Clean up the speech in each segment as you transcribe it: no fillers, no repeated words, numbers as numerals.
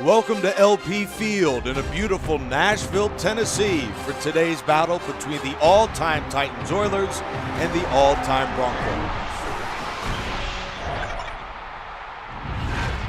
Welcome to LP Field in a beautiful Nashville, Tennessee for today's battle between the all-time Titans Oilers and the all-time Broncos.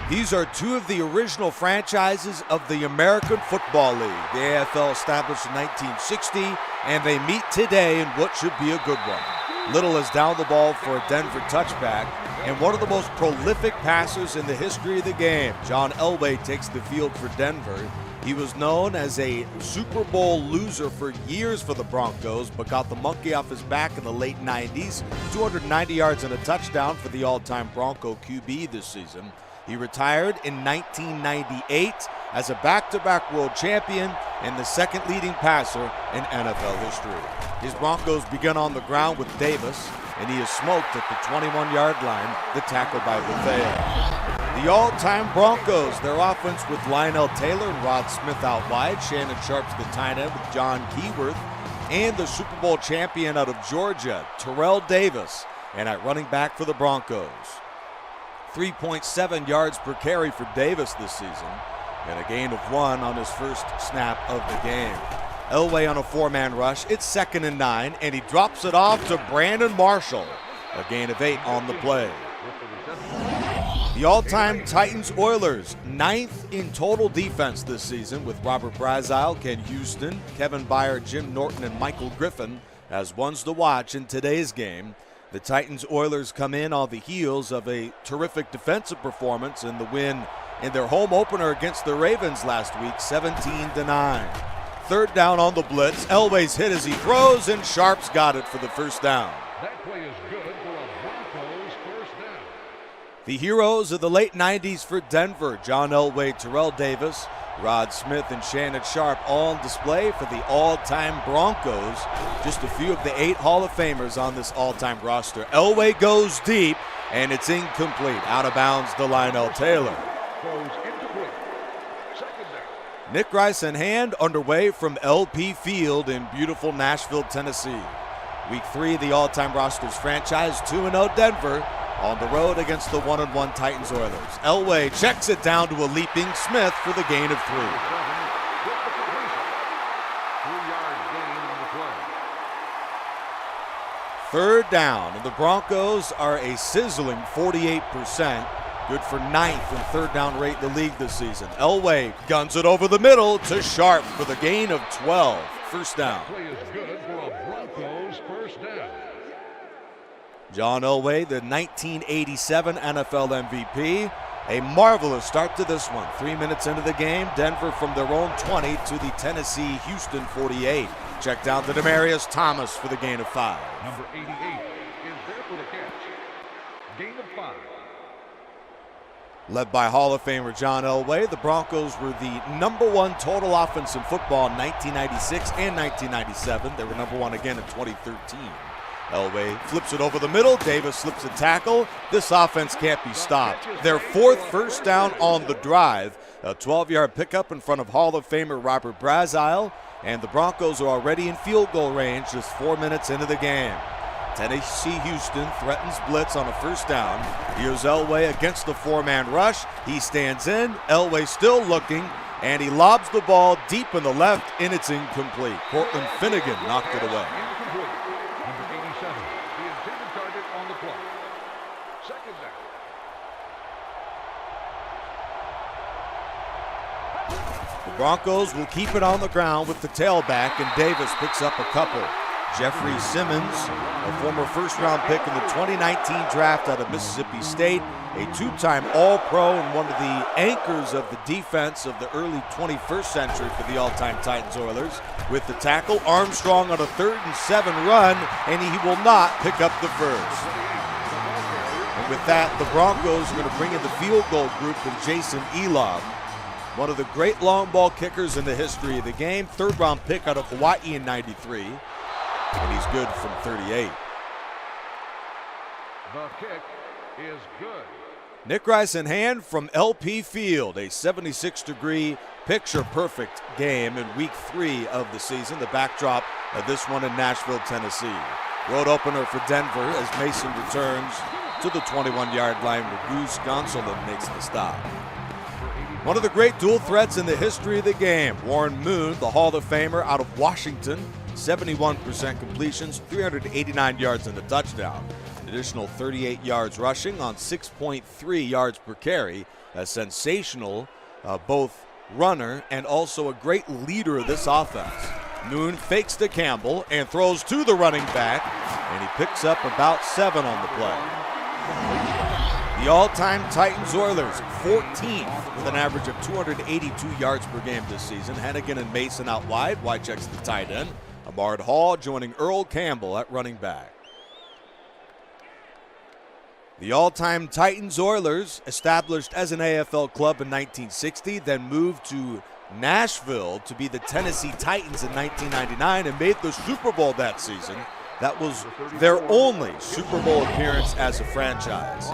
These are two of the original franchises of the American Football League. The AFL established in 1960, and they meet today in what should be a good one. Little is down the ball for a Denver touchback, and one of the most prolific passers in the history of the game, John Elway, takes the field for Denver. He was known as a Super Bowl loser for years for the Broncos, but got the monkey off his back in the late 90s. 290 yards and a touchdown for the all-time Bronco QB this season. He retired in 1998 as a back-to-back world champion and the second leading passer in NFL history. His Broncos began on the ground with Davis, and he is smoked at the 21-yard line, the tackle by Bethea. The all-time Broncos, their offense with Lionel Taylor and Rod Smith out wide, Shannon Sharp's the tight end with John Keyworth, and the Super Bowl champion out of Georgia, Terrell Davis, and at running back for the Broncos. 3.7 yards per carry for Davis this season, and a gain of 1 on his first snap of the game. Elway on a 4-man rush. It's 2nd and 9, and he drops it off to Brandon Marshall. A gain of 8 on the play. The all-time Titans Oilers, 9th in total defense this season, with Robert Brazile, Ken Houston, Kevin Byard, Jim Norton, and Michael Griffin as ones to watch in today's game. The Titans Oilers come in on the heels of a terrific defensive performance in the win in their home opener against the Ravens last week, 17-9. 3rd down on the blitz. Elway's hit as he throws, and Sharp's got it for the first down. That play is good for a Broncos first down. The heroes of the late 90s for Denver, John Elway, Terrell Davis, Rod Smith, and Shannon Sharp, all on display for the all-time Broncos. Just a few of the 8 Hall of Famers on this all-time roster. Elway goes deep, and it's incomplete. Out of bounds to Lionel Taylor. Throws incomplete. 2nd down. Nick Rice in hand, underway from LP Field in beautiful Nashville, Tennessee. Week 3 of the all-time roster's franchise, 2-0 Denver, on the road against the 1-1 Titans Oilers. Elway checks it down to a leaping Smith for the gain of 3. 3rd down, and the Broncos are a sizzling 48%. Good for 9th in 3rd down rate in the league this season. Elway guns it over the middle to Sharp for the gain of 12. First down. That play is good for a Broncos first down. John Elway, the 1987 NFL MVP. A marvelous start to this one. 3 minutes into the game, Denver from their own 20 to the Tennessee-Houston 48. Check down to Demaryius Thomas for the gain of 5. Number 88 is there for the catch. Gain of 5. Led by Hall of Famer John Elway, the Broncos were the #1 total offense in football in 1996 and 1997. They were #1 again in 2013. Elway flips it over the middle. Davis slips a tackle. This offense can't be stopped. Their 4th first down on the drive. A 12-yard pickup in front of Hall of Famer Robert Brazile. And the Broncos are already in field goal range just 4 minutes into the game. Tennessee Houston threatens blitz on a first down. Here's Elway against the 4-man rush. He stands in. Elway still looking. And he lobs the ball deep in the left, and it's incomplete. Cortland Finnegan knocked it away. Broncos will keep it on the ground with the tailback, and Davis picks up a couple. Jeffrey Simmons, a former first-round pick in the 2019 draft out of Mississippi State, a 2-time All-Pro and one of the anchors of the defense of the early 21st century for the all-time Titans Oilers. With the tackle, Armstrong on a 3rd and 7 run, and he will not pick up the first. And with that, the Broncos are going to bring in the field goal group with Jason Elam, one of the great long ball kickers in the history of the game. 3rd-round pick out of Hawaii in '93, and he's good from 38. The kick is good. Nick Rice in hand from LP Field, a 76-degree picture-perfect game in Week 3 of the season. The backdrop of this one in Nashville, Tennessee. Road opener for Denver as Mason returns to the 21-yard line where Goose Gonsolin makes the stop. One of the great dual threats in the history of the game. Warren Moon, the Hall of Famer out of Washington, 71% completions, 389 yards and a touchdown. An additional 38 yards rushing on 6.3 yards per carry. A sensational both runner and also a great leader of this offense. Moon fakes to Campbell and throws to the running back, and he picks up about 7 on the play. The all-time Titans-Oilers, 14th with an average of 282 yards per game this season. Hennigan and Mason out wide. Wycheck's the tight end. Ahmad Hall joining Earl Campbell at running back. The all-time Titans-Oilers, established as an AFL club in 1960, then moved to Nashville to be the Tennessee Titans in 1999 and made the Super Bowl that season. That was their only Super Bowl appearance as a franchise.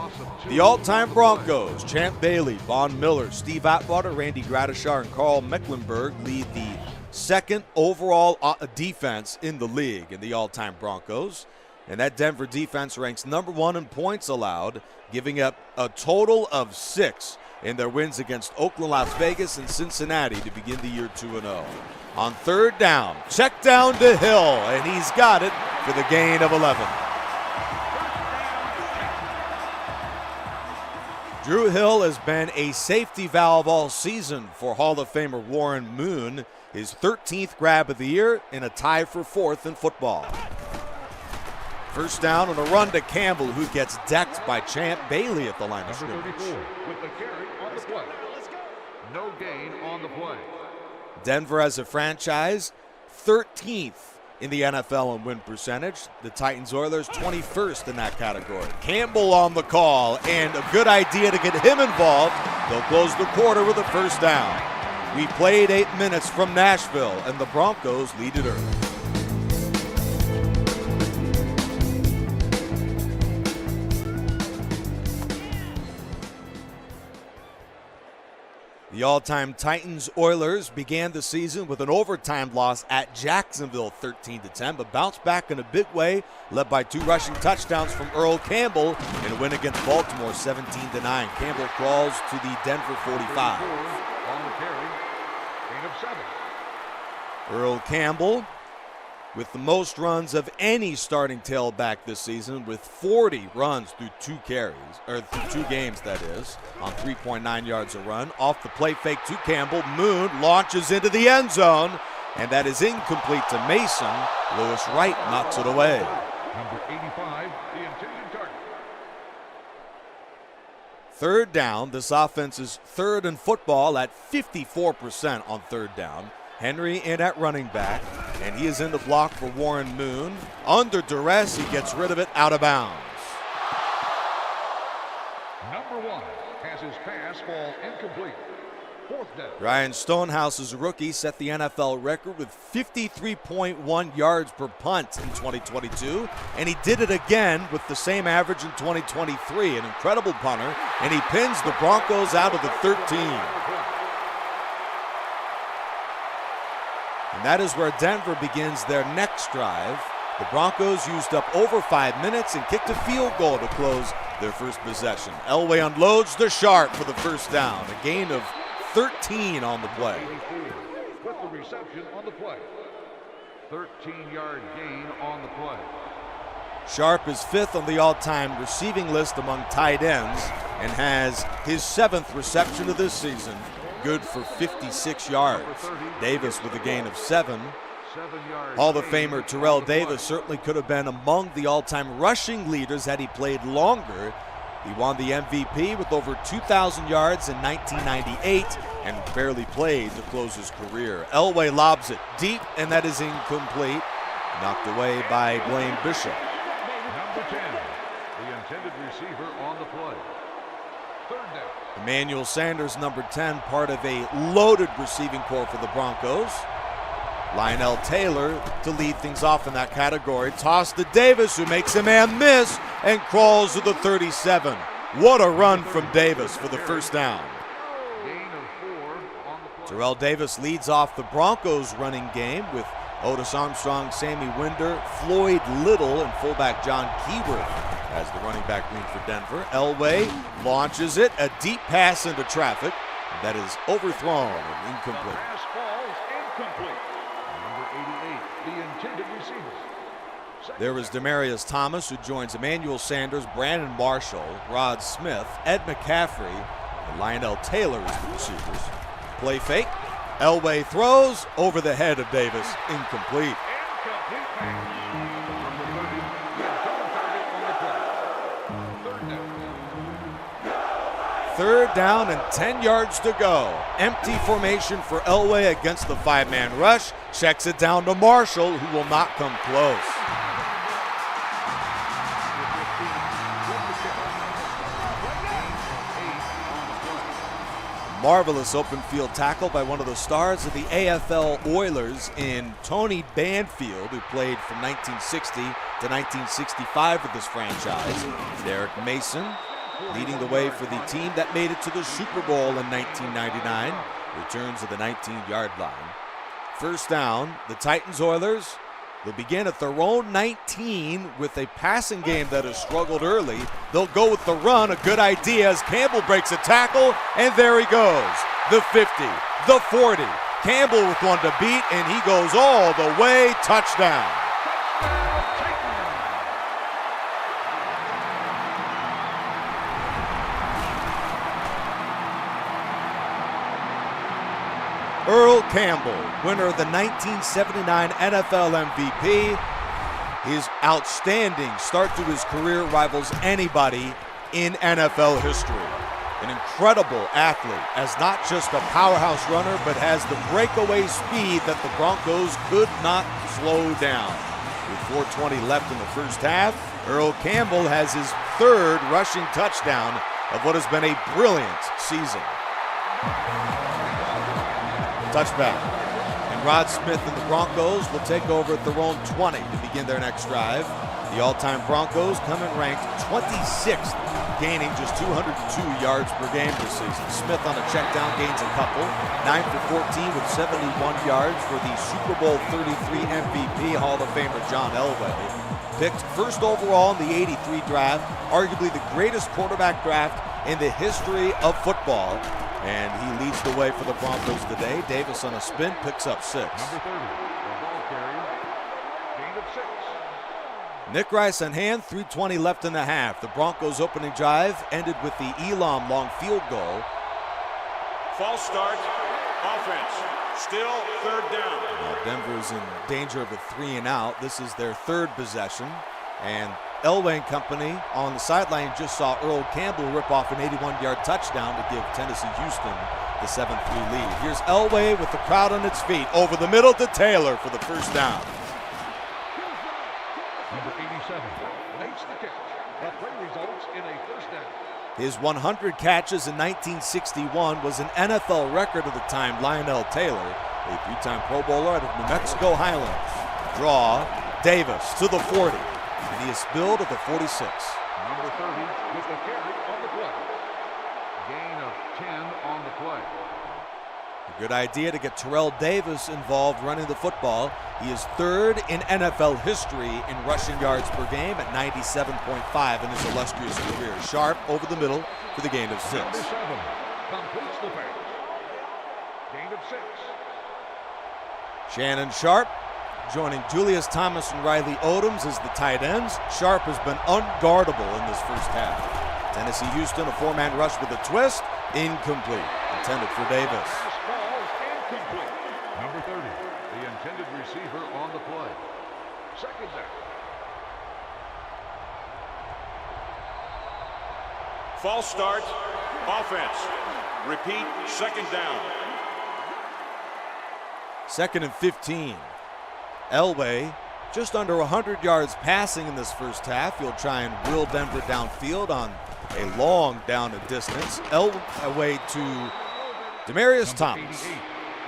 The all-time Broncos, Champ Bailey, Von Miller, Steve Atwater, Randy Gradishar, and Carl Mecklenburg lead the second overall defense in the league in the all-time Broncos. And that Denver defense ranks number 1 in points allowed, giving up a total of 6 in their wins against Oakland, Las Vegas, and Cincinnati to begin the year 2-0. On third down, check down to Hill, and he's got it for the gain of 11. Drew Hill has been a safety valve all season for Hall of Famer Warren Moon, his 13th grab of the year in a tie for 4th in football. First down on a run to Campbell, who gets decked by Champ Bailey at the line of scrimmage. With the carry on the play. No gain on the play. Denver as a franchise, 13th in the NFL in win percentage. The Titans-Oilers, 21st in that category. Campbell on the call, and a good idea to get him involved. They'll close the quarter with a first down. We played 8 minutes from Nashville, and the Broncos lead it early. The all-time Titans-Oilers began the season with an overtime loss at Jacksonville, 13-10, but bounced back in a big way, led by 2 rushing touchdowns from Earl Campbell in a win against Baltimore, 17-9. Campbell crawls to the Denver 45. On the carry, gain of 7. Earl Campbell with the most runs of any starting tailback this season, with 40 runs through 2 carries, or through 2 games, that is, on 3.9 yards a run. Off the play fake to Campbell, Moon launches into the end zone, and that is incomplete to Mason. Lewis Wright knocks it away. Number 85, the intended target. Third down. This offense is third in football at 54% on third down. Henry in at running back, and he is in the block for Warren Moon. Under duress, he gets rid of it out of bounds. Number 1 has his pass fall incomplete. 4th down. Ryan Stonehouse's rookie set the NFL record with 53.1 yards per punt in 2022, and he did it again with the same average in 2023. An incredible punter, and he pins the Broncos out of the 13. And that is where Denver begins their next drive. The Broncos used up over 5 minutes and kicked a field goal to close their first possession. Elway unloads to Sharp for the first down, a gain of 13 on the play. With the reception on the play. 13-yard gain on the play. Sharp is 5th on the all-time receiving list among tight ends and has his 7th reception of this season, good for 56 yards. Davis with a gain of 7. Hall of Famer Terrell Davis certainly could have been among the all-time rushing leaders had he played longer. He won the MVP with over 2,000 yards in 1998 and barely played to close his career. Elway lobs it deep, and that is incomplete. Knocked away by Blaine Bishop. Number 10, the intended receiver on the play. 3rd down. Emmanuel Sanders, number 10, part of a loaded receiving corps for the Broncos. Lionel Taylor to lead things off in that category. Toss to Davis, who makes a man miss and crawls to the 37. What a run from Davis for the first down. Gain of 4 on the play. Terrell Davis leads off the Broncos running game with Otis Armstrong, Sammy Winder, Floyd Little, and fullback John Keyworth as the running back lead for Denver. Elway launches it, a deep pass into traffic. That is overthrown and incomplete. Pass falls incomplete. Number 88, the intended receiver. There is Demarius Thomas, who joins Emmanuel Sanders, Brandon Marshall, Rod Smith, Ed McCaffrey, and Lionel Taylor as the receivers. Play fake. Elway throws over the head of Davis. Incomplete. Incomplete pass. Number 30, the intended target on the play. Third down. Third down and 10 yards to go. Empty formation for Elway against the five-man rush. Checks it down to Marshall, who will not come close. Marvelous open field tackle by one of the stars of the AFL Oilers in Tony Banfield, who played from 1960 to 1965 with this franchise. Derek Mason leading the way for the team that made it to the Super Bowl in 1999. Returns to the 19-yard line. First down, the Titans Oilers will begin at their own 19 with a passing game that has struggled early. They'll go with the run, a good idea as Campbell breaks a tackle, and there he goes. The 50, the 40. Campbell with one to beat, and he goes all the way, touchdown. Earl Campbell, winner of the 1979 NFL MVP. His outstanding start to his career rivals anybody in NFL history. An incredible athlete, as not just a powerhouse runner, but has the breakaway speed that the Broncos could not slow down. With 4:20 left in the first half, Earl Campbell has his third rushing touchdown of what has been a brilliant season. Touchback. And Rod Smith and the Broncos will take over at their own 20 to begin their next drive. The all-time Broncos come in ranked 26th, gaining just 202 yards per game this season. Smith on a check down gains a couple. 9 for 14 with 71 yards for the Super Bowl 33 MVP Hall of Famer John Elway. Picked first overall in the 83 draft, arguably the greatest quarterback draft in the history of football. And he leads the way for the Broncos today. Davis on a spin picks up 6. Number 30, the ball carrier, gain of 6. Nick Rice on hand, 3:20 left in the half. The Broncos' opening drive ended with the Elam long field goal. False start, offense, still third down. Now Denver's in danger of a 3 and out. This is their third possession. And Elway and company on the sideline just saw Earl Campbell rip off an 81-yard touchdown to give Tennessee Houston the 7-3 lead. Here's Elway with the crowd on its feet. Over the middle to Taylor for the first down. Number 87 makes the catch. The play results in a first down. His 100 catches in 1961 was an NFL record at the time. Lionel Taylor, a 3-time Pro Bowler out of New Mexico Highlands. Draw, Davis to the 40. And he is spilled at the 46. Number 30 with the carry on the play. Gain of 10 on the play. A good idea to get Terrell Davis involved running the football. He is third in NFL history in rushing yards per game at 97.5 in his illustrious career. Sharp over the middle for the gain of 6. Number 7 completes the pass. Gain of 6. Shannon Sharp joining Julius Thomas and Riley Odoms as the tight ends. Sharp has been unguardable in this first half. Tennessee Houston, a 4-man rush with a twist. Incomplete. Intended for Davis. Pass falls incomplete. Number 30, the intended receiver on the play. Second down. False start, offense, repeat, second down. 2nd and 15. Elway just under 100 yards passing in this first half. He'll try and wheel Denver downfield on a long down and distance. Elway to Demarius Thomas. 88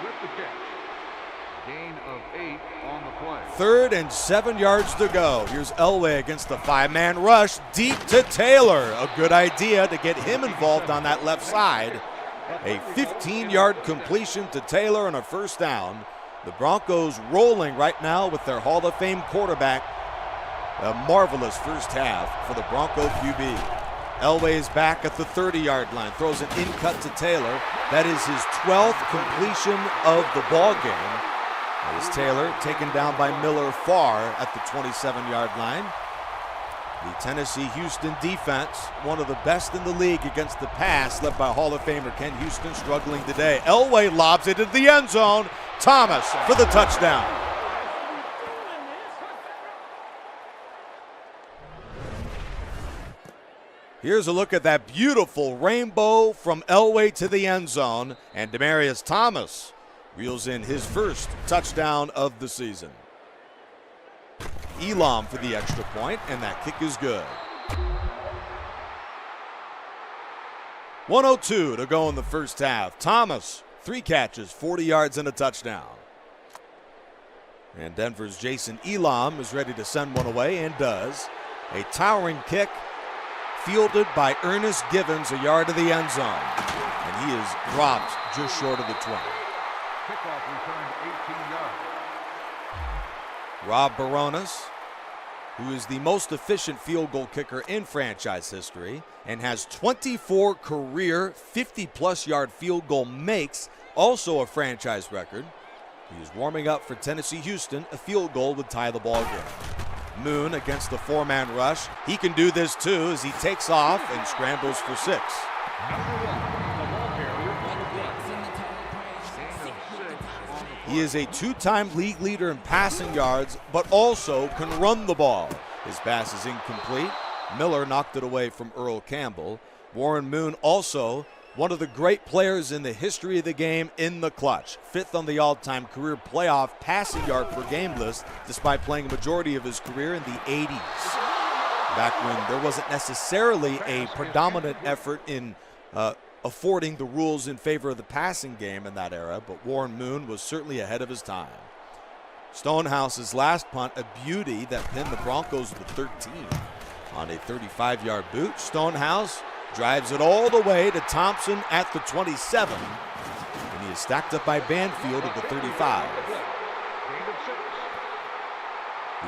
with the catch. Gain of 8 on the play. 3rd and 7 yards to go. Here's Elway against the 5-man rush. Deep to Taylor. A good idea to get him involved on that left side. A 15-yard completion to Taylor on a first down. The Broncos rolling right now with their Hall of Fame quarterback. A marvelous first half for the Bronco QB. Elway is back at the 30-yard line, throws an in-cut to Taylor. That is his 12th completion of the ball game. As Taylor taken down by Miller far at the 27-yard line. The Tennessee-Houston defense, one of the best in the league against the pass, led by Hall of Famer Ken Houston, struggling today. Elway lobs it into the end zone. Thomas for the touchdown. Here's a look at that beautiful rainbow from Elway to the end zone, and Demaryius Thomas reels in his first touchdown of the season. Elam for the extra point, and that kick is good. 1:02 to go in the first half. Thomas, 3 catches, 40 yards and a touchdown. And Denver's Jason Elam is ready to send one away, and does. A towering kick fielded by Ernest Givens, a yard to the end zone. And he is dropped just short of the 20. Kickoff returned 18 yards. Rob Baronis, who is the most efficient field goal kicker in franchise history and has 24 career 50-plus yard field goal makes, also a franchise record. He is warming up for Tennessee-Houston. A field goal would tie the ball game. Moon against the 4-man rush. He can do this too as he takes off and scrambles for 6. He is a 2-time league leader in passing yards, but also can run the ball. His pass is incomplete. Miller knocked it away from Earl Campbell. Warren Moon, also one of the great players in the history of the game in the clutch. 5th on the all-time career playoff passing yard per game list, despite playing a majority of his career in the 80s. Back when there wasn't necessarily a predominant effort in affording the rules in favor of the passing game in that era, but Warren Moon was certainly ahead of his time. Stonehouse's last punt, a beauty that pinned the Broncos to the 13 on a 35-yard boot. Stonehouse drives it all the way to Thompson at the 27, and he is stacked up by Banfield at the 35.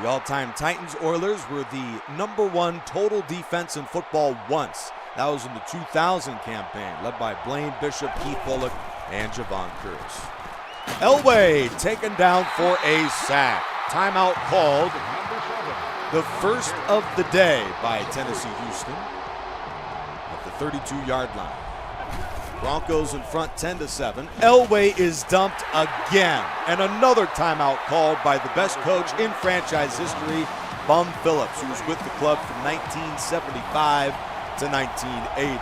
The all-time Titans Oilers were the #1 total defense in football once. That was in the 2000 campaign, led by Blaine Bishop, Keith Bullock, and Javon Curtis. Elway taken down for a sack. Timeout called, the first of the day by Tennessee-Houston at the 32-yard line. Broncos in front 10-7. Elway is dumped again, and another timeout called by the best coach in franchise history, Bum Phillips, who was with the club from 1975 to 1980.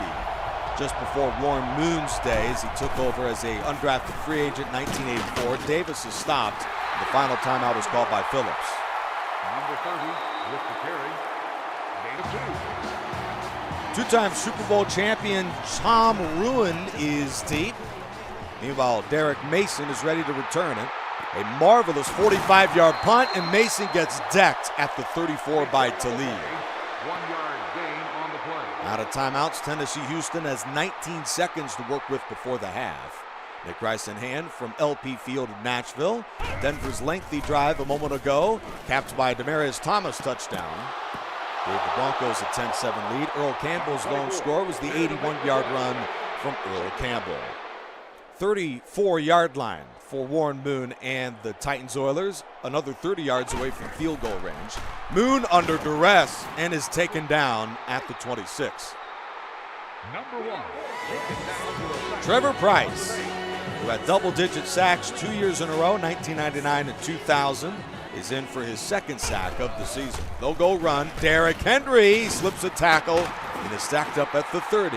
Just before Warren Moon's days, he took over as an undrafted free agent in 1984. Davis is stopped. The final timeout was called by Phillips. Number 30 with the carry. Gain of 2. Two-time Super Bowl champion Tom Ruin is deep. Meanwhile, Derek Mason is ready to return it. A marvelous 45-yard punt, and Mason gets decked at the 34 by Talib. 1-yard gain on the play. Out of timeouts, Tennessee-Houston has 19 seconds to work with before the half. Nick Rice in hand from LP Field in Nashville. Denver's lengthy drive a moment ago, capped by Demaryius Thomas touchdown, gave the Broncos a 10-7 lead. Earl Campbell's lone score was the 81-yard run from Earl Campbell. 34-yard line for Warren Moon and the Titans Oilers, another 30 yards away from field goal range. Moon under duress and is taken down at the 26. Number 1. Trevor Price, who had double-digit sacks 2 years in a row, 1999 and 2000, is in for his second sack of the season. They'll go run. Derrick Henry slips a tackle and is stacked up at the 30.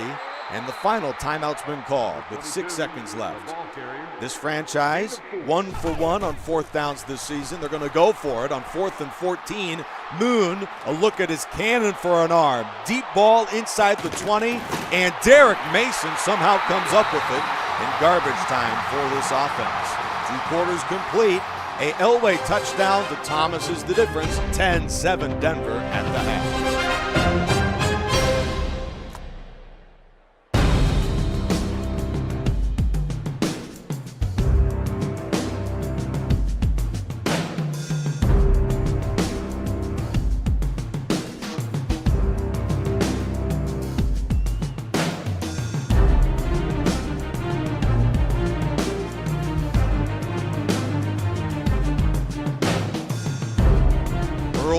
And the final timeout's been called with 6 seconds left. This franchise, 1 for 1 on 4th downs this season. They're going to go for it on 4th and 14. Moon, a look at his cannon for an arm. Deep ball inside the 20, and Derek Mason somehow comes up with it in garbage time for this offense. 2 quarters complete. A Elway touchdown to Thomas is the difference. 10-7 Denver at the half.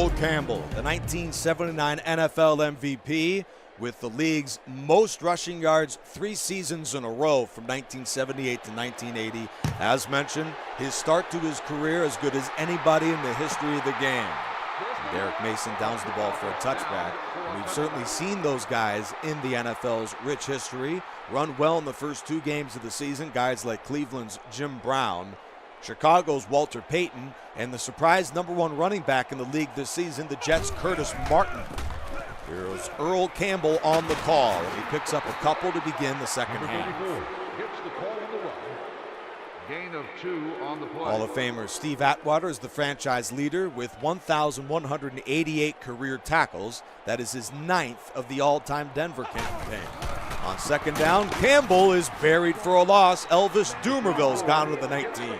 Earl Campbell, the 1979 NFL MVP, with the league's most rushing yards 3 seasons in a row from 1978 to 1980. As mentioned, his start to his career as good as anybody in the history of the game. And Derek Mason downs the ball for a touchback. And we've certainly seen those guys in the NFL's rich history run well in the first 2 games of the season. Guys like Cleveland's Jim Brown, Chicago's Walter Payton, and the surprise #1 running back in the league this season, the Jets' Curtis Martin. Here's Earl Campbell on the call, and he picks up a couple to begin the second half. Hits the call on the run. Gain of 2 on the play. Hall of Famer Steve Atwater is the franchise leader with 1,188 career tackles. That is his 9th of the all-time Denver campaign. On second down, Campbell is buried for a loss. Elvis Dumerville's gone to the 19.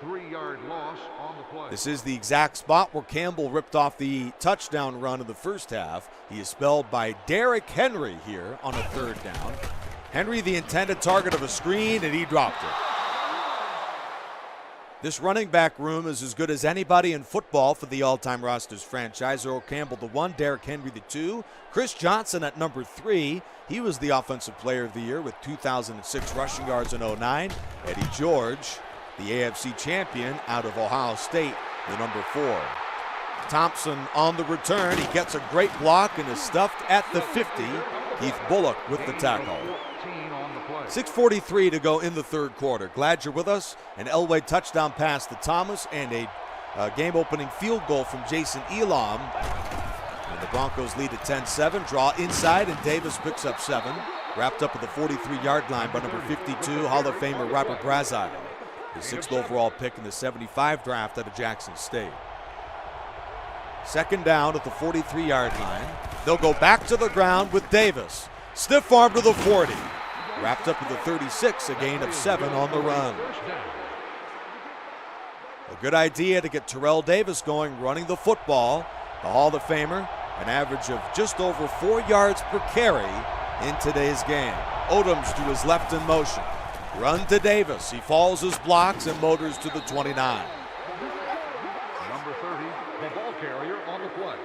3-yard loss on the play. This is the exact spot where Campbell ripped off the touchdown run of the first half. He is spelled by Derrick Henry here on a 3rd down. Henry, the intended target of a screen, and he dropped it. This running back room is as good as anybody in football for the all-time rosters franchise. Earl Campbell, the 1, Derrick Henry, the 2. Chris Johnson at number 3. He was the Offensive Player of the Year with 2,006 rushing yards in 09. Eddie George, the AFC champion out of Ohio State, the number 4. Thompson on the return. He gets a great block and is stuffed at the 50. Keith Bullock with the tackle. 6:43 to go in the 3rd quarter. Glad you're with us. An Elway touchdown pass to Thomas and a game-opening field goal from Jason Elam. And the Broncos lead at 10-7. Draw inside, and Davis picks up 7. Wrapped up at the 43-yard line by number 52, Hall of Famer Robert Brazile, the 6th overall pick in the 75 draft out of Jackson State. Second down at the 43-yard line. They'll go back to the ground with Davis. Stiff arm to the 40. Wrapped up at the 36, a gain of 7 on the run. A good idea to get Terrell Davis going, running the football. The Hall of Famer, an average of just over 4 yards per carry in today's game. Odoms to his left in motion. Run to Davis. He falls his blocks and motors to the 29. Number 30, the ball carrier on the play.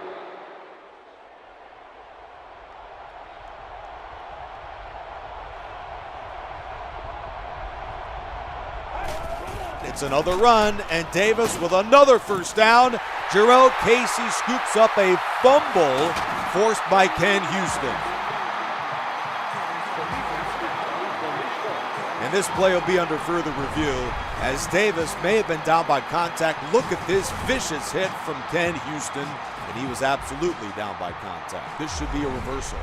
It's another run, and Davis with another first down. Jerrell Casey scoops up a fumble forced by Ken Houston. And this play will be under further review as Davis may have been down by contact. Look at this vicious hit from Ken Houston, and he was absolutely down by contact. This should be a reversal.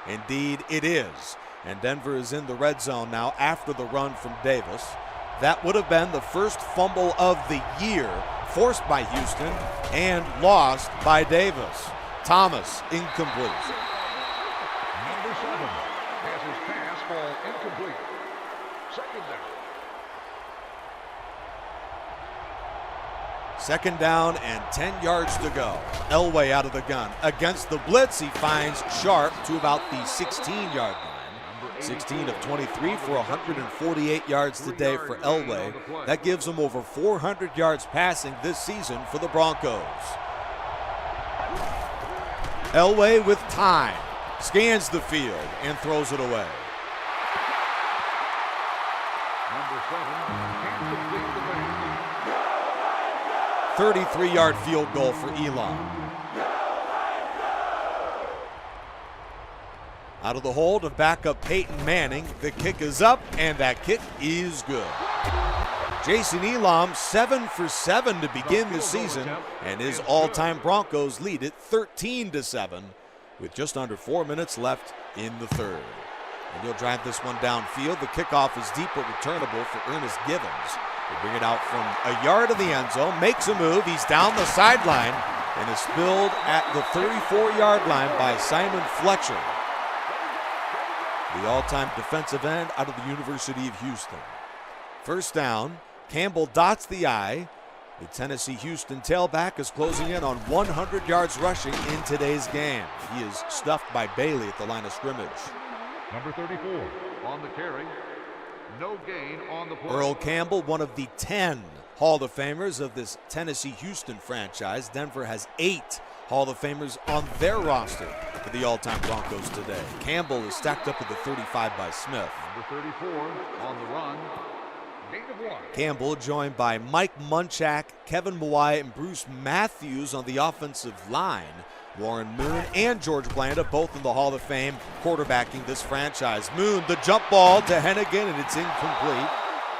Indeed, it is. And Denver is in the red zone now after the run from Davis. That would have been the first fumble of the year, forced by Houston and lost by Davis. Thomas, incomplete. Number 7 has his pass fall incomplete. Second down and 10 yards to go. Elway out of the gun. Against the blitz, he finds Sharp to about the 16-yard line. 16 of 23 for 148 yards today for Elway. That gives him over 400 yards passing this season for the Broncos. Elway with time. Scans the field and throws it away. Number 7 can't complete the pass. 33-yard field goal for Elam. Out of the hold of backup Peyton Manning. The kick is up, and that kick is good. Jason Elam, 7 for 7 to begin the season, and his all-time Broncos lead it 13-7 with just under 4 minutes left in the 3rd. And he'll drive this one downfield. The kickoff is deep but returnable for Ernest Givens. They bring it out from a yard of the end zone, makes a move. He's down the sideline and is spilled at the 34-yard line by Simon Fletcher, the all-time defensive end out of the University of Houston. First down, Campbell dots the I. The Tennessee Houston tailback is closing in on 100 yards rushing in today's game. He is stuffed by Bailey at the line of scrimmage. Number 34 on the carry. No gain on the play. Earl Campbell, one of the 10 Hall of Famers of this Tennessee-Houston franchise. Denver has 8 Hall of Famers on their roster for the all-time Broncos today. Campbell is stacked up with the 35 by Smith. Number 34 on the run. Gain of 1. Campbell joined by Mike Munchak, Kevin Mawai, and Bruce Matthews on the offensive line. Warren Moon and George Blanda, both in the Hall of Fame, quarterbacking this franchise. Moon, the jump ball to Hennigan, and it's incomplete.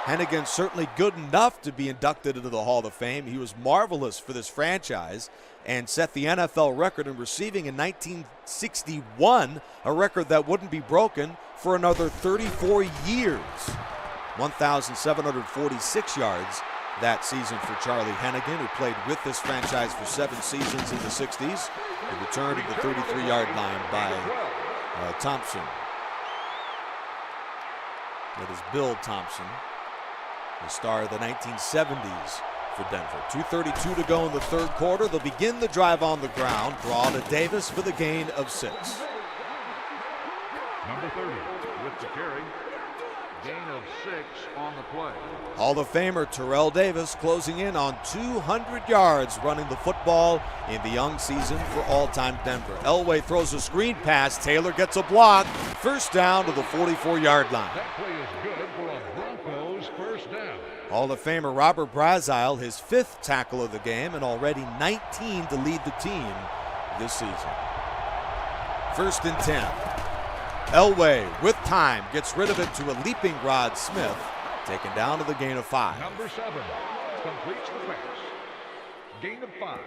Hennigan certainly good enough to be inducted into the Hall of Fame. He was marvelous for this franchise and set the NFL record in receiving in 1961, a record that wouldn't be broken for another 34 years. 1,746 yards that season for Charlie Hennigan, who played with this franchise for 7 seasons in the 60s. A return to the 33-yard line by Thompson. That is Bill Thompson, the star of the 1970s for Denver. 2:32 to go in the third quarter. They'll begin the drive on the ground. Draw to Davis for the gain of 6. Number 30 with the carry. Gain of 6 on the play. Hall of Famer Terrell Davis closing in on 200 yards running the football in the young season for all-time Denver. Elway throws a screen pass. Taylor gets a block. First down to the 44-yard line. That play is good for a Broncos first down. Hall of Famer Robert Brazile, his 5th tackle of the game and already 19 to lead the team this season. 1st and 10. Elway, with time, gets rid of it to a leaping Rod Smith, taken down to the gain of 5. Number 7 completes the pass. Gain of 5.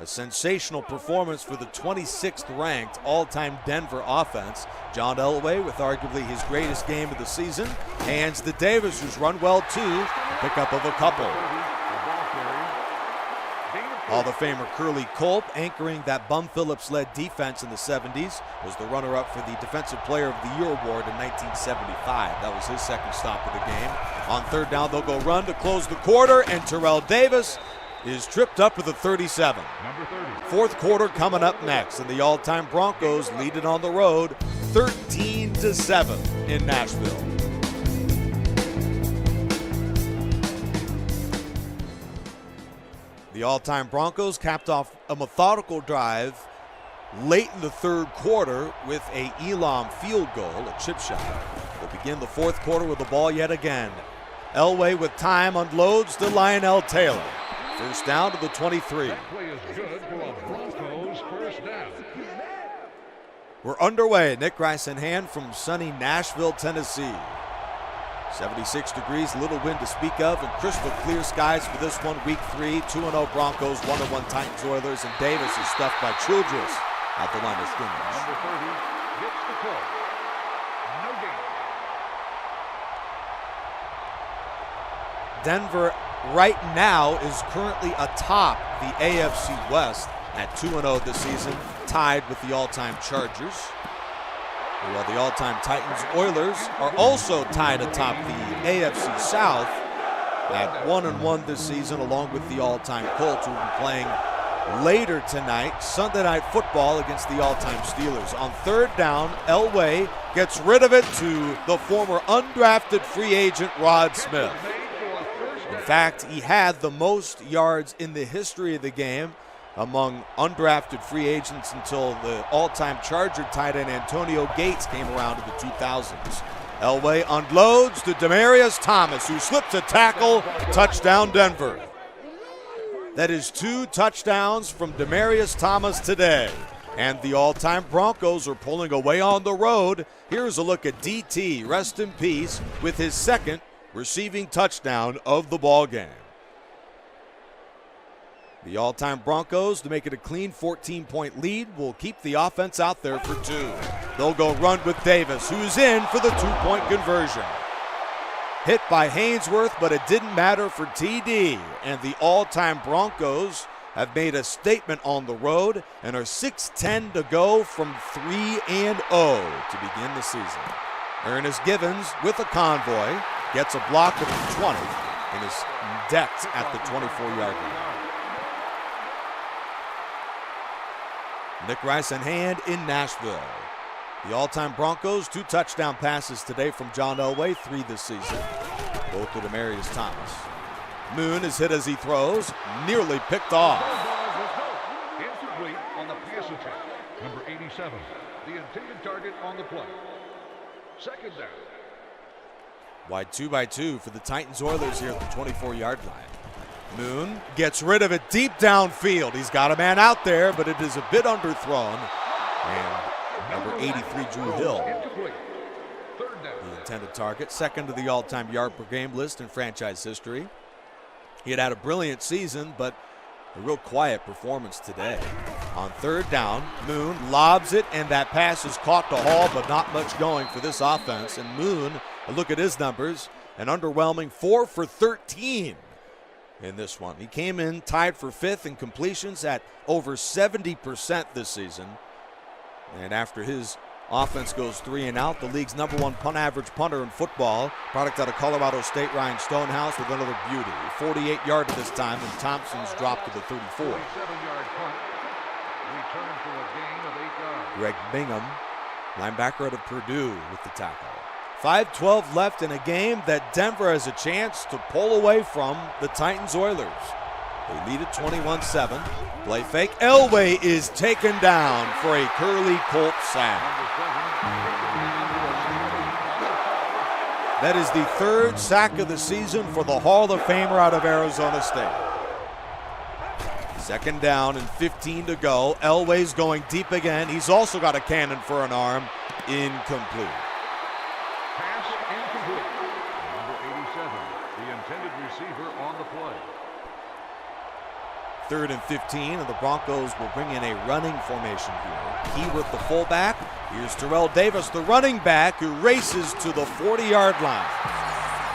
A sensational performance for the 26th ranked all-time Denver offense. John Elway, with arguably his greatest game of the season, hands to Davis, who's run well too, pickup of a couple. Hall of Famer Curly Culp, anchoring that Bum Phillips-led defense in the 70s, was the runner-up for the Defensive Player of the Year award in 1975. That was his 2nd stop of the game. On 3rd down, they'll go run to close the quarter, and Terrell Davis is tripped up to the 37. Number 30. 4th quarter coming up next, and the all-time Broncos lead it on the road 13-7 in Nashville. The all-time Broncos capped off a methodical drive late in the 3rd quarter with a Elam field goal, a chip shot. They'll begin the 4th quarter with the ball yet again. Elway with time unloads to Lionel Taylor. First down to the 23. That play is good for a Broncos first down. We're underway. Nick Rice in hand from sunny Nashville, Tennessee. 76 degrees, little wind to speak of, and crystal clear skies for this one. Week 3, 2-0 Broncos, 1-1 Titans Oilers, and Davis is stuffed by Childress at the line of scrimmage. Number 30 gets the call. No gain. Denver right now is currently atop the AFC West at 2-0 this season, tied with the all-time Chargers. While the all-time Titans Oilers are also tied atop the AFC South at 1-1 this season, along with the all-time Colts, who will be playing later tonight, Sunday Night Football, against the all-time Steelers. On 3rd down, Elway gets rid of it to the former undrafted free agent Rod Smith. In fact, he had the most yards in the history of the game among undrafted free agents until the all-time Charger tight end Antonio Gates came around in the 2000s. Elway unloads to Demaryius Thomas, who slips a tackle. Touchdown, Denver. That is 2 touchdowns from Demaryius Thomas today. And the all-time Broncos are pulling away on the road. Here's a look at DT, rest in peace, with his 2nd receiving touchdown of the ball game. The all-time Broncos, to make it a clean 14-point lead, will keep the offense out there for 2. They'll go run with Davis, who's in for the 2-point conversion. Hit by Hainsworth, but it didn't matter for TD. And the all-time Broncos have made a statement on the road and are 6-10 to go from 3-0 to begin the season. Ernest Givens, with a convoy, gets a block at the 20 and is decked at the 24-yard line. Nick Rice in hand in Nashville. The all-time Broncos, 2 touchdown passes today from John Elway, 3 this season, both to Demaryius Thomas. Moon is hit as he throws, nearly picked off. Incomplete on the pass attempt. Number 87, the intended target on the play. Second down. Wide 2x2 for the Titans Oilers here at the 24-yard line. Moon gets rid of it deep downfield. He's got a man out there, but it is a bit underthrown. And number 83, Drew Hill, the intended target, second to the all-time yard per game list in franchise history. He had a brilliant season, but a real quiet performance today. On third down, Moon lobs it, and that pass is caught to Hall, but not much going for this offense. And Moon, a look at his numbers, an underwhelming 4 for 13 in this one. He came in tied for fifth in completions at over 70% this season. And after his offense goes 3 and out, the league's #1 punt average punter in football, product out of Colorado State, Ryan Stonehouse, with another beauty. 48-yarder this time, and Thompson's dropped to the 34. 47-yard punt. Return for a gain of 8 yards. Greg Bingham, linebacker out of Purdue, with the tackle. 5:12 left in a game that Denver has a chance to pull away from the Titans Oilers. They lead at 21-7. Play fake. Elway is taken down for a Curly Colt sack. That is the third sack of the season for the Hall of Famer out of Arizona State. Second down and 15 to go. Elway's going deep again. He's also got a cannon for an arm. Incomplete. Pass incomplete. Number 87, the intended receiver on the play. Third and 15, and the Broncos will bring in a running formation here. He with the fullback. Here's Terrell Davis, the running back, who races to the 40-yard line.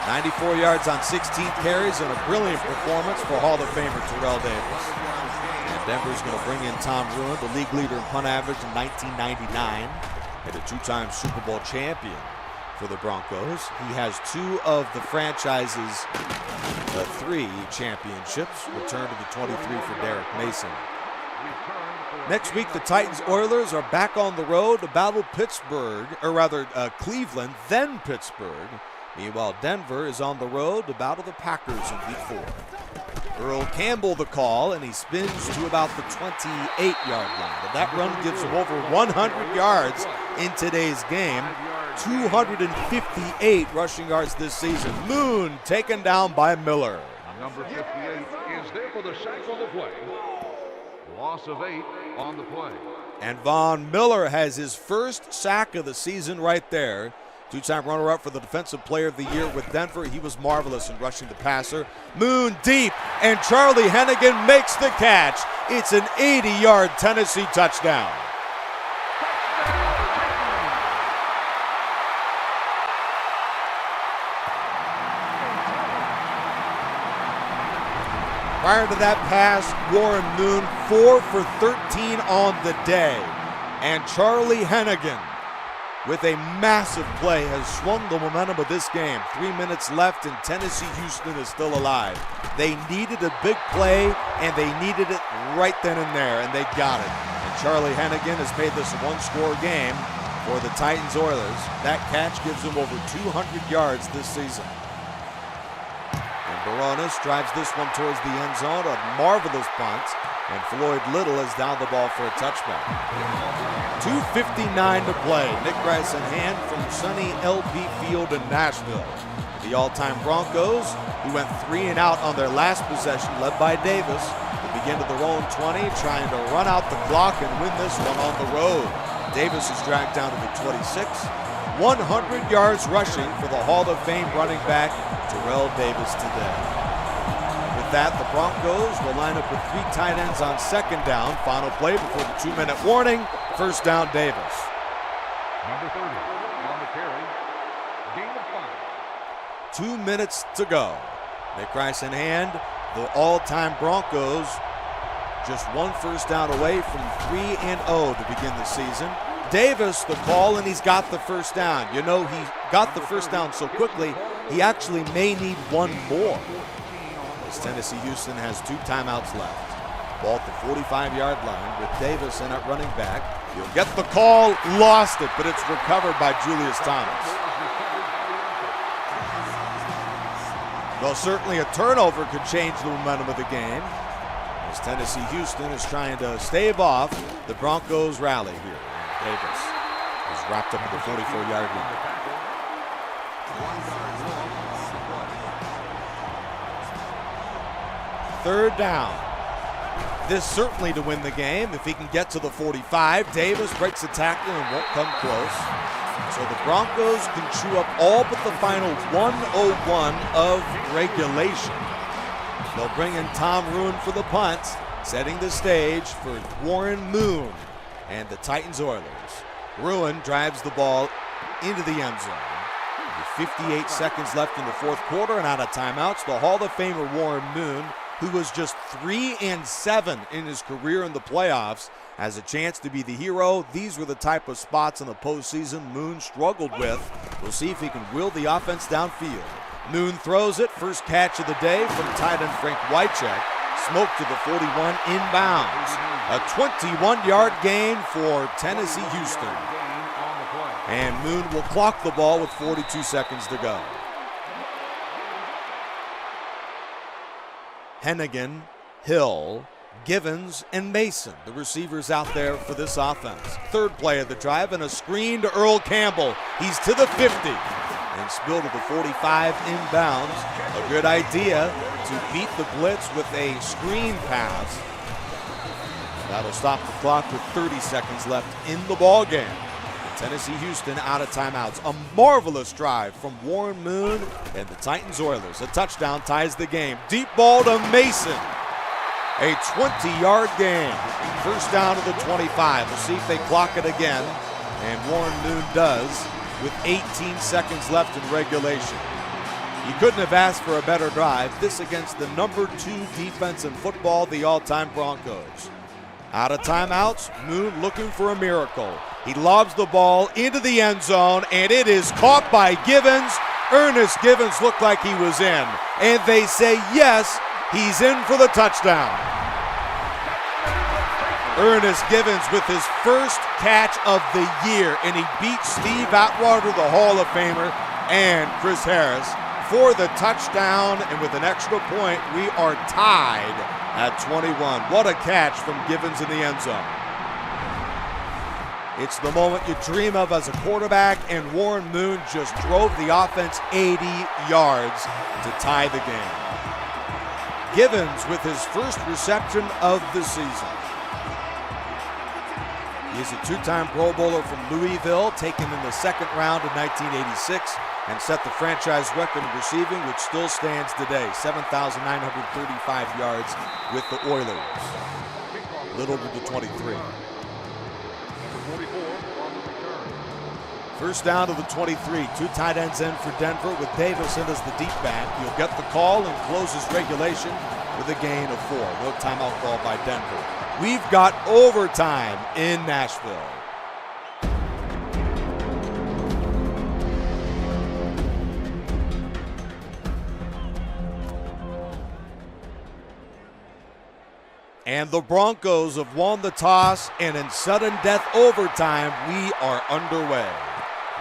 94 yards on 16 carries and a brilliant performance for Hall of Famer Terrell Davis. And Denver's going to bring in Tom Ruin, the league leader in punt average in 1999, and a 2-time Super Bowl champion for the Broncos. He has 2 of the franchise's 3 championships. Return to the 23 for Derek Mason. Next week, the Titans Oilers are back on the road to battle Cleveland, then Pittsburgh. Meanwhile, Denver is on the road to battle the Packers in Week 4. Earl Campbell the call, and he spins to about the 28-yard line. And that run gives him over 100 yards in today's game. 258 rushing yards this season. Moon taken down by Miller. Number 58 is there for the sack on the play. Loss of 8 on the play. And Von Miller has his first sack of the season right there. 2-time runner-up for the Defensive Player of the Year with Denver. He was marvelous in rushing the passer. Moon deep, and Charlie Hennigan makes the catch. It's an 80-yard Tennessee touchdown. Prior to that pass, Warren Moon 4 for 13 on the day. And Charlie Hennigan, with a massive play, has swung the momentum of this game. 3 minutes left, and Tennessee Houston is still alive. They needed a big play, and they needed it right then and there, and they got it. And Charlie Hennigan has made this a one-score game for the Titans Oilers. That catch gives him over 200 yards this season. Baronis drives this one towards the end zone, a marvelous punt, and Floyd Little is down the ball for a touchback. 2:59 to play. Nick Rice in hand from sunny LP Field in Nashville. The all-time Broncos, who went 3 and out on their last possession, led by Davis, will begin to their own 20, trying to run out the clock and win this one on the road. Davis is dragged down to the 26. 100 yards rushing for the Hall of Fame running back Terrell Davis today. With that, the Broncos will line up with 3 tight ends on second down. Final play before the 2-minute warning. First down, Davis. Number 30 on the carry. Gain of 5. 2 minutes to go. Nick Rice in hand. The all-time Broncos just 1 first down away from 3-0 to begin the season. Davis the call, and he's got the first down. You know, he got the first down so quickly, he actually may need 1 more. As Tennessee Houston has 2 timeouts left. Ball at the 45-yard line with Davis in at running back. He'll get the call, lost it, but it's recovered by Julius Thomas. Well, certainly a turnover could change the momentum of the game, as Tennessee Houston is trying to stave off the Broncos rally here. Davis is wrapped up at the 44-yard line. Third down. This certainly to win the game. If he can get to the 45, Davis breaks the tackle and won't come close. So the Broncos can chew up all but the final 101 of regulation. They'll bring in Tom Ruin for the punt, setting the stage for Warren Moon and the Titans Oilers. Ruin drives the ball into the end zone. With 58 seconds left in the fourth quarter and out of timeouts, the Hall of Famer Warren Moon, who was just 3-7 in his career in the playoffs, has a chance to be the hero. These were the type of spots in the postseason Moon struggled with. We'll see if he can will the offense downfield. Moon throws it, first catch of the day from tight end Frank Wycheck. Smoked to the 41 inbounds. A 21-yard gain for Tennessee Houston. And Moon will clock the ball with 42 seconds to go. Hennigan, Hill, Givens, and Mason, the receivers out there for this offense. Third play of the drive and a screen to Earl Campbell. He's to the 50 and spilled to the 45 inbounds. A good idea to beat the blitz with a screen pass. That'll stop the clock with 30 seconds left in the ball game. Tennessee Houston out of timeouts. A marvelous drive from Warren Moon and the Titans Oilers. A touchdown ties the game. Deep ball to Mason. A 20-yard gain. First down to the 25. We'll see if they clock it again. And Warren Moon does with 18 seconds left in regulation. You couldn't have asked for a better drive. This against the number 2 defense in football, the all-time Broncos. Out of timeouts, Moon looking for a miracle. He lobs the ball into the end zone, and it is caught by Givens. Ernest Givens looked like he was in. And they say, yes, he's in for the touchdown. Ernest Givens with his first catch of the year, and he beats Steve Atwater, the Hall of Famer, and Chris Harris for the touchdown. And with an extra point, we are tied at 21. What a catch from Givens in the end zone. It's the moment you dream of as a quarterback, and Warren Moon just drove the offense 80 yards to tie the game. Givens with his first reception of the season. He's a 2-time Pro Bowler from Louisville, taken in the second round in 1986, and set the franchise record in receiving, which still stands today, 7,935 yards with the Oilers. Little to the 23. First down to the 23. 2 tight ends in for Denver with Davis in as the deep back. He'll get the call and closes regulation with a gain of 4. No timeout call by Denver. We've got overtime in Nashville. And the Broncos have won the toss, and in sudden death overtime, we are underway.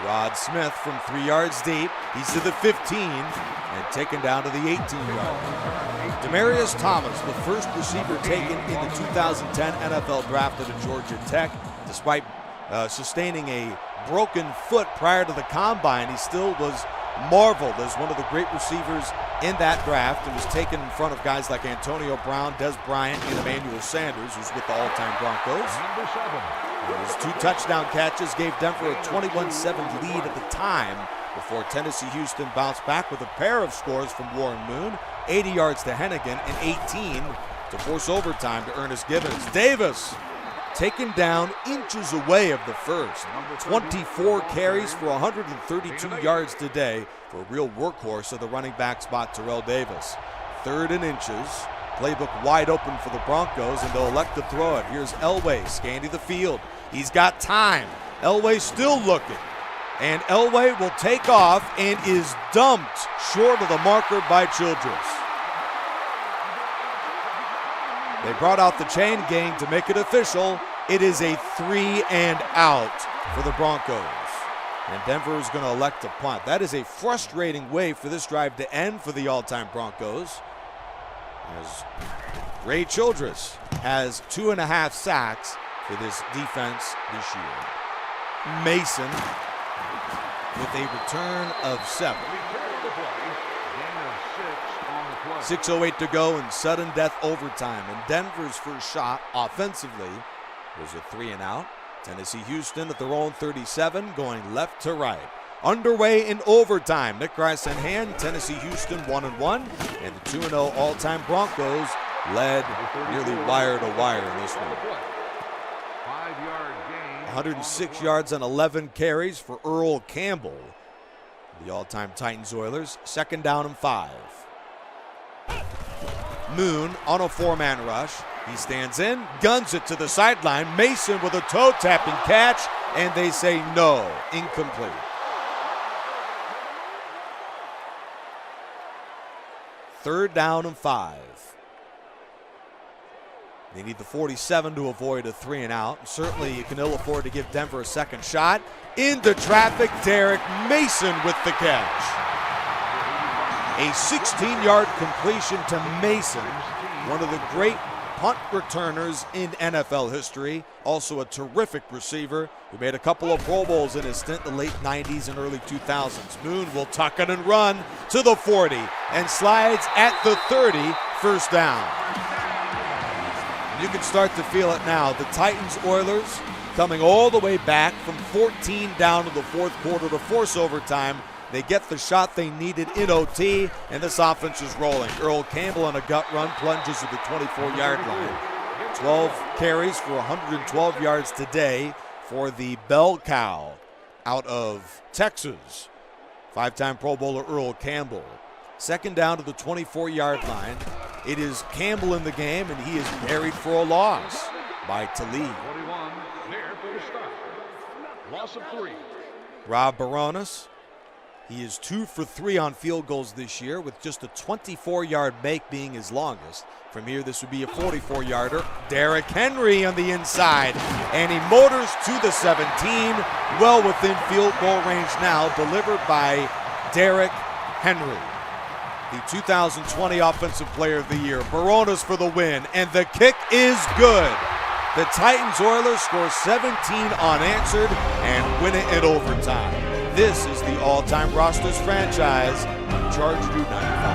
Rod Smith from 3 yards deep. He's to the 15 and taken down to the 18-yard. Demarius Thomas, the first receiver taken in the 2010 NFL draft at Georgia Tech. Despite sustaining a broken foot prior to the combine, he still was marveled as one of the great receivers in that draft and was taken in front of guys like Antonio Brown, Des Bryant, and Emmanuel Sanders, who's with the all-time Broncos. Number 7. His 2 touchdown catches gave Denver a 21-7 lead at the time before Tennessee Houston bounced back with a pair of scores from Warren Moon, 80 yards to Hennigan and 18 to force overtime to Ernest Givens. Davis taken down inches away of the first. 24 carries for 132 yards today for a real workhorse of the running back spot, Terrell Davis. 3rd and inches. Playbook wide open for the Broncos, and they'll elect to throw it. Here's Elway scanning the field. He's got time. Elway still looking. And Elway will take off and is dumped short of the marker by Childress. They brought out the chain gang to make it official. It is a 3 and out for the Broncos. And Denver is going to elect to punt. That is a frustrating way for this drive to end for the all-time Broncos, as Ray Childress has 2.5 sacks for this defense this year. Mason with a return of 7. 6:08 to go in sudden death overtime. And Denver's first shot offensively was a 3-and-out. Tennessee Houston at their own 37, going left to right. Underway in overtime. Nick Rice in hand. Tennessee Houston 1-1. And the 2-0 all-time Broncos led nearly wire to wire in this one. 106 yards on 11 carries for Earl Campbell. The all-time Titans Oilers. 2nd down and 5. Moon on a 4-man rush. He stands in, guns it to the sideline. Mason with a toe-tapping catch, and they say no, incomplete. Third down and 5. They need the 47 to avoid a 3-and-out. Certainly you can ill afford to give Denver a second shot. Into traffic, Derek Mason with the catch. A 16-yard completion to Mason, one of the great punt returners in NFL history. Also a terrific receiver who made a couple of Pro Bowls in his stint in the late 90s and early 2000s. Moon will tuck it and run to the 40 and slides at the 30, first down. You can start to feel it now. The Titans Oilers coming all the way back from 14 down to the fourth quarter to force overtime. They get the shot they needed in OT, and this offense is rolling. Earl Campbell on a gut run plunges to the 24-yard line. 12 carries for 112 yards today for the bell cow out of Texas. 5-time Pro Bowler Earl Campbell. 2nd down to the 24-yard line. It is Campbell in the game, and he is buried for a loss by Talib. 21 there for the stop. Loss of 3. Rob Baronis. He is 2 for 3 on field goals this year, with just a 24-yard make being his longest. From here, this would be a 44-yarder. Derrick Henry on the inside, and he motors to the 17, well within field goal range now, delivered by Derrick Henry. The 2020 Offensive Player of the Year. Baronis for the win, and the kick is good. The Titans Oilers score 17 unanswered and win it in overtime. This is the all-time Rosters franchise on Charge 295.